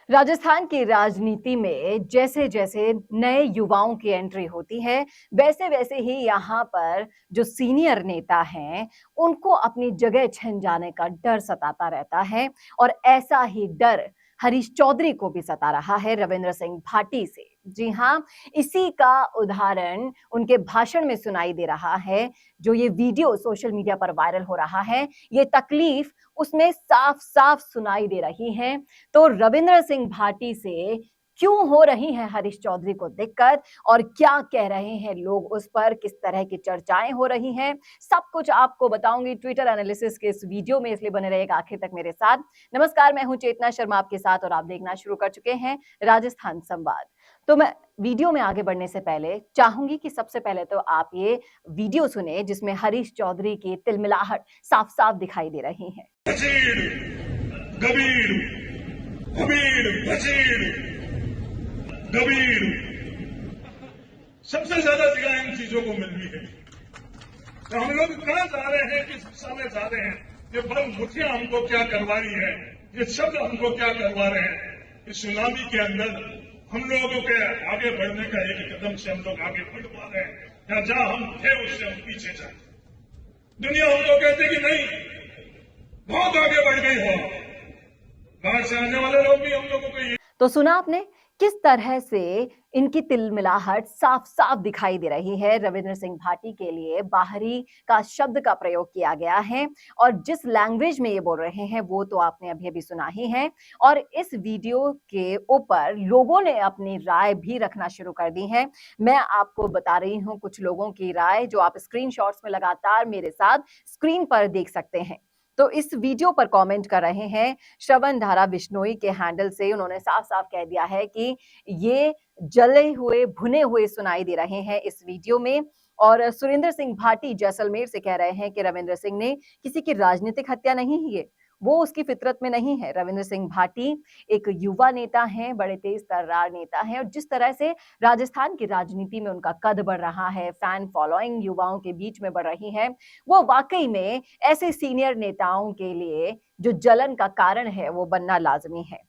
राजस्थान की राजनीति में जैसे जैसे नए युवाओं की एंट्री होती है, वैसे वैसे ही यहाँ पर जो सीनियर नेता हैं, उनको अपनी जगह छिन जाने का डर सताता रहता है। और ऐसा ही डर हरीश चौधरी को भी सता रहा है रविंद्र सिंह भाटी से। जी हाँ, इसी का उदाहरण उनके भाषण में सुनाई दे रहा है। जो ये वीडियो सोशल मीडिया पर वायरल हो रहा है, ये तकलीफ उसमें साफ साफ सुनाई दे रही है। तो रविंद्र सिंह भाटी से क्यों हो रही है हरीश चौधरी को दिक्कत, और क्या कह रहे हैं लोग उस पर, किस तरह की चर्चाएं हो रही हैं, सब कुछ आपको बताऊंगी ट्विटर एनालिसिस के इस वीडियो में, इसलिए बने रहेगा आखिर तक मेरे साथ। नमस्कार, मैं हूं चेतना शर्मा आपके साथ और आप देखना शुरू कर चुके हैं राजस्थान संवाद। तो मैं वीडियो में आगे बढ़ने से पहले चाहूंगी कि सबसे पहले तो आप ये वीडियो सुने जिसमें हरीश चौधरी की तिलमिलाहट साफ साफ दिखाई दे रही है। गबीर सबसे ज्यादा जगह इन चीजों को मिल रही है। तो हम लोग कहां जा रहे हैं, किस दिशा में जा रहे हैं, ये बल मुखिया हमको क्या करवा रही है, ये शब्द हमको क्या करवा रहे हैं। इस सुनामी के अंदर हम लोगों के आगे बढ़ने का एक कदम से हम लोग आगे बढ़ पा रहे हैं, या जहां हम थे उससे हम पीछे जाए। दुनिया हमको कहती कि नहीं, बहुत आगे बढ़ गई हो। बाहर से आने वाले लोग भी हम लोगों को तो सुना आपने किस तरह से इनकी तिलमिलाहट साफ साफ दिखाई दे रही है। रविंद्र सिंह भाटी के लिए बाहरी का शब्द का प्रयोग किया गया है और जिस लैंग्वेज में ये बोल रहे हैं वो तो आपने अभी अभी सुना ही है। और इस वीडियो के ऊपर लोगों ने अपनी राय भी रखना शुरू कर दी है। मैं आपको बता रही हूं कुछ लोगों की राय जो आप स्क्रीनशॉट्स में लगातार मेरे साथ स्क्रीन पर देख सकते हैं। तो इस वीडियो पर कमेंट कर रहे हैं श्रवण धारा बिश्नोई के हैंडल से। उन्होंने साफ साफ कह दिया है कि ये जले हुए भुने हुए सुनाई दे रहे हैं इस वीडियो में। और सुरेंद्र सिंह भाटी जैसलमेर से कह रहे हैं कि रविंद्र सिंह ने किसी की राजनीतिक हत्या नहीं की है, वो उसकी फितरत में नहीं है। रविंद्र सिंह भाटी एक युवा नेता हैं, बड़े तेज तर्रार नेता हैं, और जिस तरह से राजस्थान की राजनीति में उनका कद बढ़ रहा है, फैन फॉलोइंग युवाओं के बीच में बढ़ रही है, वो वाकई में ऐसे सीनियर नेताओं के लिए जो जलन का कारण है वो बनना लाजमी है।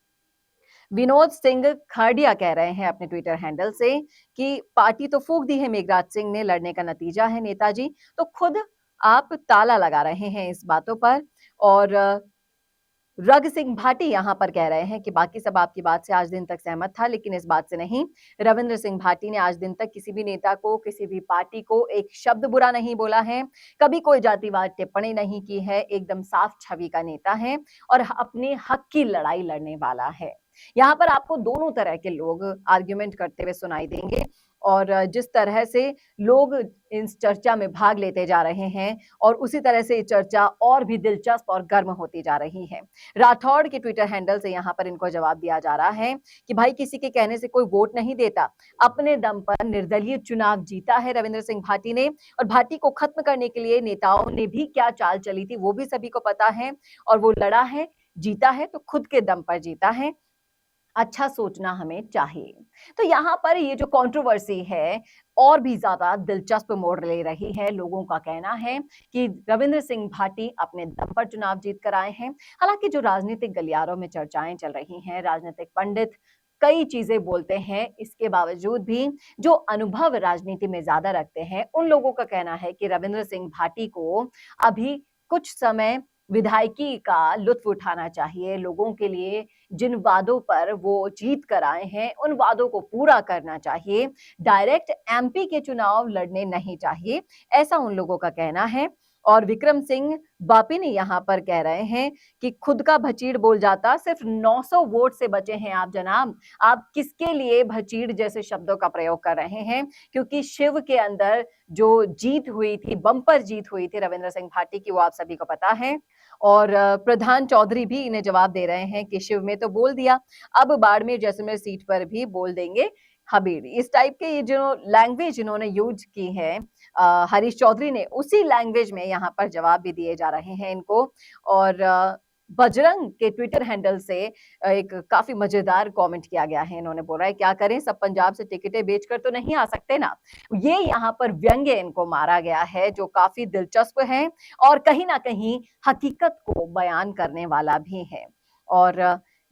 विनोद सिंह खरडिया कह रहे हैं अपने ट्विटर हैंडल से कि पार्टी तो फूंक दी है मेघराज सिंह ने, लड़ने का नतीजा है नेताजी। तो खुद आप ताला लगा रहे हैं इस बातों पर। और रग सिंह भाटी यहां पर कह रहे हैं कि बाकी सब आपकी बात से आज दिन तक सहमत था, लेकिन इस बात से नहीं। रविंद्र सिंह भाटी ने आज दिन तक किसी भी नेता को, किसी भी पार्टी को एक शब्द बुरा नहीं बोला है, कभी कोई जातिवाद टिप्पणी नहीं की है, एकदम साफ छवि का नेता है और अपने हक की लड़ाई लड़ने वाला है। यहाँ पर आपको दोनों तरह के लोग आर्ग्यूमेंट करते हुए सुनाई देंगे और जिस तरह से लोग इस चर्चा में भाग लेते जा रहे हैं और उसी तरह से ये चर्चा और भी दिलचस्प और गर्म होती जा रही है। राठौड़ के ट्विटर हैंडल से यहाँ पर इनको जवाब दिया जा रहा है कि भाई किसी के कहने से कोई वोट नहीं देता, अपने दम पर निर्दलीय चुनाव जीता है रविंद्र सिंह भाटी ने। और भाटी को खत्म करने के लिए नेताओं ने भी क्या चाल चली थी वो भी सभी को पता है, और वो लड़ा है, जीता है तो खुद के दम पर जीता है। अच्छा सोचना हमें चाहिए। तो यहाँ पर ये जो कंट्रोवर्सी है और भी ज्यादा दिलचस्प मोड़ ले रही है। लोगों का कहना है कि रविंद्र सिंह भाटी अपने दम पर चुनाव जीत कर आए हैं। हालांकि जो राजनीतिक गलियारों में चर्चाएं चल रही हैं, राजनीतिक पंडित कई चीजें बोलते हैं, इसके बावजूद भी जो अनुभव राजनीति में ज्यादा रखते हैं उन लोगों का कहना है कि रविंद्र सिंह भाटी को अभी कुछ समय विधायकी का लुत्फ उठाना चाहिए। लोगों के लिए जिन वादों पर वो जीत कर आए हैं उन वादों को पूरा करना चाहिए, डायरेक्ट एमपी के चुनाव लड़ने नहीं चाहिए, ऐसा उन लोगों का कहना है। और विक्रम सिंह बापी ने यहाँ पर कह रहे हैं कि खुद का भचीड़ बोल जाता, सिर्फ 900 वोट से बचे हैं आप जनाब, आप किसके लिए भचीड़ जैसे शब्दों का प्रयोग कर रहे हैं, क्योंकि शिव के अंदर जो जीत हुई थी, बम्पर जीत हुई थी रविंद्र सिंह भाटी की, वो आप सभी को पता है। और प्रधान चौधरी भी इन्हें जवाब दे रहे हैं कि शिव में तो बोल दिया, अब बाड़मेर जैसलमेर सीट पर भी बोल देंगे हबीड़। इस टाइप के ये जो लैंग्वेज इन्होंने यूज की है हरीश चौधरी ने, उसी लैंग्वेज में यहाँ पर जवाब भी दिए जा रहे हैं इनको। और बजरंग के ट्विटर हैंडल से एक काफी मजेदार कमेंट किया गया है। इन्होंने बोला है क्या करें, सब पंजाब से टिकटें बेचकर तो नहीं आ सकते ना। ये यहाँ पर व्यंग्य इनको मारा गया है जो काफी दिलचस्प है और कहीं ना कहीं हकीकत को बयान करने वाला भी है। और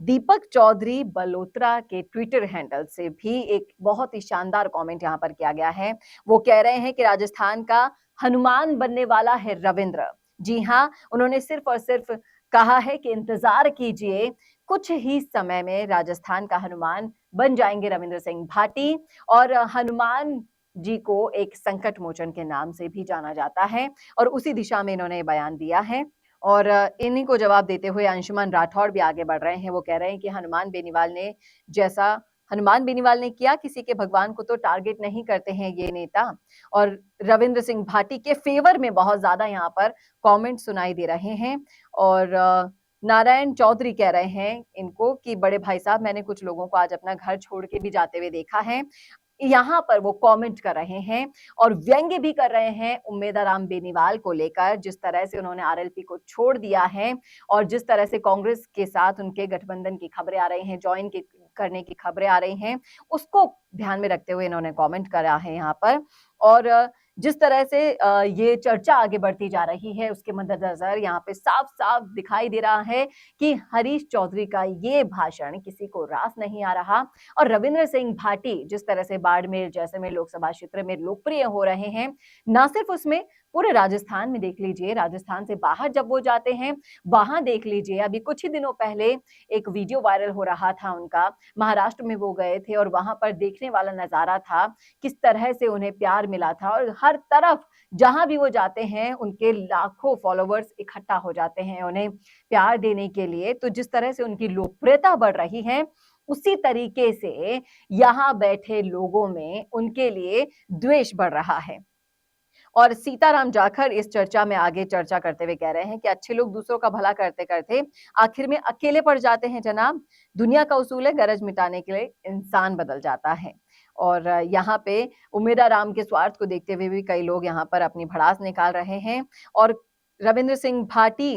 दीपक चौधरी बलोत्रा के ट्विटर हैंडल से भी एक बहुत ही शानदार कमेंट यहाँ पर किया गया है। वो कह रहे हैं कि राजस्थान का हनुमान बनने वाला है रविंद्र। जी हाँ, उन्होंने सिर्फ और सिर्फ कहा है कि इंतजार कीजिए, कुछ ही समय में राजस्थान का हनुमान बन जाएंगे रविंद्र सिंह भाटी। और हनुमान जी को एक संकट मोचन के नाम से भी जाना जाता है और उसी दिशा में इन्होंने बयान दिया है। और इन्हीं को जवाब देते हुए अंशुमन राठौड़ भी आगे बढ़ रहे हैं। वो कह रहे हैं कि हनुमान बेनीवाल ने किया, किसी के भगवान को तो टारगेट नहीं करते हैं ये नेता। और रविंद्र सिंह भाटी के फेवर में बहुत ज्यादा यहाँ पर कमेंट सुनाई दे रहे हैं। और नारायण चौधरी कह रहे हैं इनको कि बड़े भाई साहब, मैंने कुछ लोगों को आज अपना घर छोड़ के भी जाते हुए देखा है। यहाँ पर वो कमेंट कर रहे हैं और व्यंग्य भी कर रहे हैं उम्मेदाराम बेनीवाल को लेकर, जिस तरह से उन्होंने आरएलपी को छोड़ दिया है और जिस तरह से कांग्रेस के साथ उनके गठबंधन की खबरें आ रही हैं, करने की खबरें आ रही हैं, उसको ध्यान में रखते हुए इन्होंने कमेंट करा है यहाँ पर। और जिस तरह से ये चर्चा आगे बढ़ती जा रही है, उसके मद्देनजर यहाँ पे साफ साफ दिखाई दे रहा है कि हरीश चौधरी का ये भाषण किसी को रास नहीं आ रहा। और रविंद्र सिंह भाटी जिस तरह से बाड़मेर जैसलमेर लोकसभा क्षेत्र में लोकप्रिय हो रहे हैं, ना सिर्फ उसमें, पूरे राजस्थान में देख लीजिए, राजस्थान से बाहर जब वो जाते हैं वहां देख लीजिए, अभी कुछ ही दिनों पहले एक वीडियो वायरल हो रहा था उनका, महाराष्ट्र में वो गए थे और वहां पर देखने वाला नजारा था किस तरह से उन्हें प्यार मिला था। और हर तरफ जहां भी वो जाते हैं उनके लाखों फॉलोवर्स इकट्ठा हो जाते हैं उन्हें प्यार देने के लिए। तो जिस तरह से उनकी लोकप्रियता बढ़ रही है, उसी तरीके से यहाँ बैठे लोगों में उनके लिए द्वेष बढ़ रहा है। और सीताराम जाखड़ इस चर्चा में आगे चर्चा करते हुए कह रहे हैं कि अच्छे लोग दूसरों का भला करते करते आखिर में अकेले पड़ जाते हैं जनाब। दुनिया का उसूल है, गरज मिटाने के लिए इंसान बदल जाता है। और यहाँ पे उम्मेदाराम के स्वार्थ को देखते हुए भी कई लोग यहाँ पर अपनी भड़ास निकाल रहे हैं और रविंद्र सिंह भाटी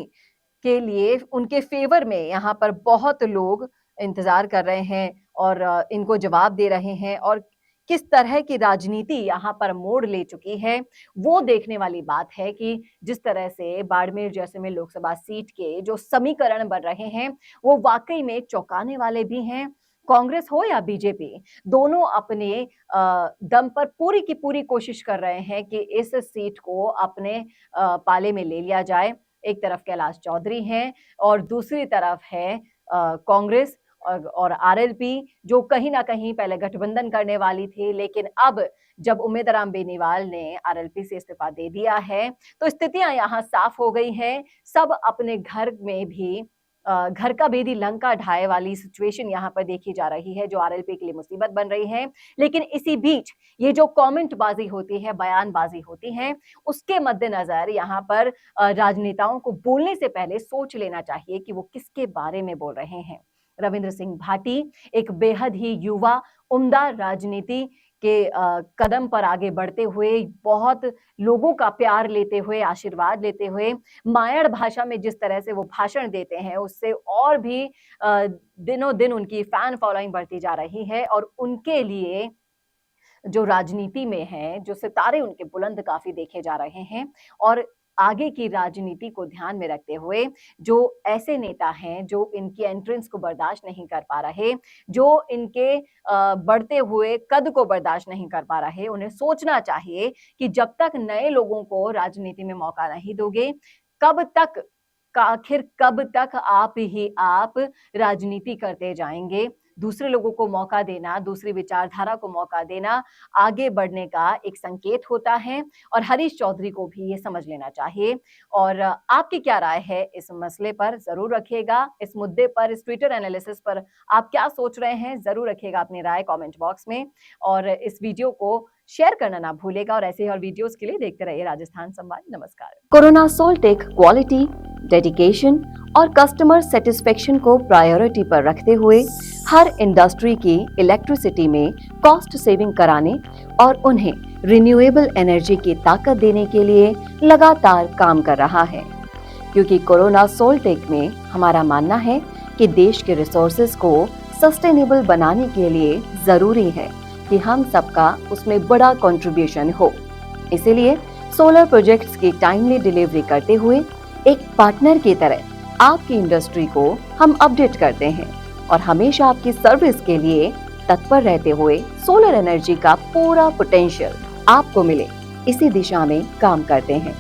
के लिए उनके फेवर में यहाँ पर बहुत लोग इंतजार कर रहे हैं और इनको जवाब दे रहे हैं। और किस तरह की राजनीति यहाँ पर मोड़ ले चुकी है, वो देखने वाली बात है कि जिस तरह से बाड़मेर जैसलमेर लोकसभा सीट के जो समीकरण बन रहे हैं, वो वाकई में चौंकाने वाले भी हैं। कांग्रेस हो या बीजेपी, दोनों अपने दम पर पूरी की पूरी कोशिश कर रहे हैं कि इस सीट को अपने पाले में ले लिया जाए। एक तरफ कैलाश चौधरी हैं और दूसरी तरफ है कांग्रेस और आरएलपी, जो कहीं ना कहीं पहले गठबंधन करने वाली थी, लेकिन अब जब उम्मेदाराम बेनीवाल ने आरएलपी से इस्तीफा दे दिया है तो स्थितियां यहाँ साफ हो गई हैं। सब अपने घर में भी घर का बेदी लंका ढाए वाली सिचुएशन यहाँ पर देखी जा रही है, जो आरएलपी के लिए मुसीबत बन रही है। लेकिन इसी बीच ये जो कमेंट बाजी होती है, बयानबाजी होती है, उसके मद्देनजर यहाँ पर राजनेताओं को बोलने से पहले सोच लेना चाहिए कि वो किसके बारे में बोल रहे हैं। रविंद्र सिंह भाटी एक बेहद ही युवा उम्दा राजनीति के कदम पर आगे बढ़ते हुए, बहुत लोगों का प्यार लेते हुए, आशीर्वाद लेते हुए, मायाड़ भाषा में जिस तरह से वो भाषण देते हैं, उससे और भी दिनों दिन उनकी फैन फॉलोइंग बढ़ती जा रही है। और उनके लिए जो राजनीति में है, जो सितारे उनके बुलंद काफी देखे जा रहे हैं। और आगे की राजनीति को ध्यान में रखते हुए जो ऐसे नेता हैं जो इनकी एंट्रेंस को बर्दाश्त नहीं कर पा रहे, जो इनके बढ़ते हुए कद को बर्दाश्त नहीं कर पा रहे, उन्हें सोचना चाहिए कि जब तक नए लोगों को राजनीति में मौका नहीं दोगे, आखिर कब तक आप ही आप राजनीति करते जाएंगे। दूसरे लोगों को मौका देना, दूसरी विचारधारा को मौका देना आगे बढ़ने का एक संकेत होता है और हरीश चौधरी को भी ये समझ लेना चाहिए। और आपकी क्या राय है इस मसले पर, जरूर रखिएगा। इस मुद्दे पर, इस ट्विटर एनालिसिस पर आप क्या सोच रहे हैं, जरूर रखिएगा अपनी राय कमेंट बॉक्स में। और इस वीडियो को शेयर करना ना भूलेगा और ऐसे ही और वीडियोस के लिए देखते रहिए राजस्थान संवाद। नमस्कार। कोरोना सोल्टेक क्वालिटी, डेडिकेशन और कस्टमर सेटिस्फेक्शन को प्रायोरिटी पर रखते हुए हर इंडस्ट्री की इलेक्ट्रिसिटी में कॉस्ट सेविंग कराने और उन्हें रिन्यूएबल एनर्जी की ताकत देने के लिए लगातार काम कर रहा है। क्योंकि कोरोना सोल्टेक में हमारा मानना है कि देश के रिसोर्सेज को सस्टेनेबल बनाने के लिए जरूरी है कि हम सबका उसमें बड़ा कंट्रीब्यूशन हो। इसीलिए सोलर प्रोजेक्ट्स की टाइमली डिलीवरी करते हुए एक पार्टनर की तरह आपकी इंडस्ट्री को हम अपडेट करते हैं और हमेशा आपकी सर्विस के लिए तत्पर रहते हुए सोलर एनर्जी का पूरा पोटेंशियल आपको मिले, इसी दिशा में काम करते हैं।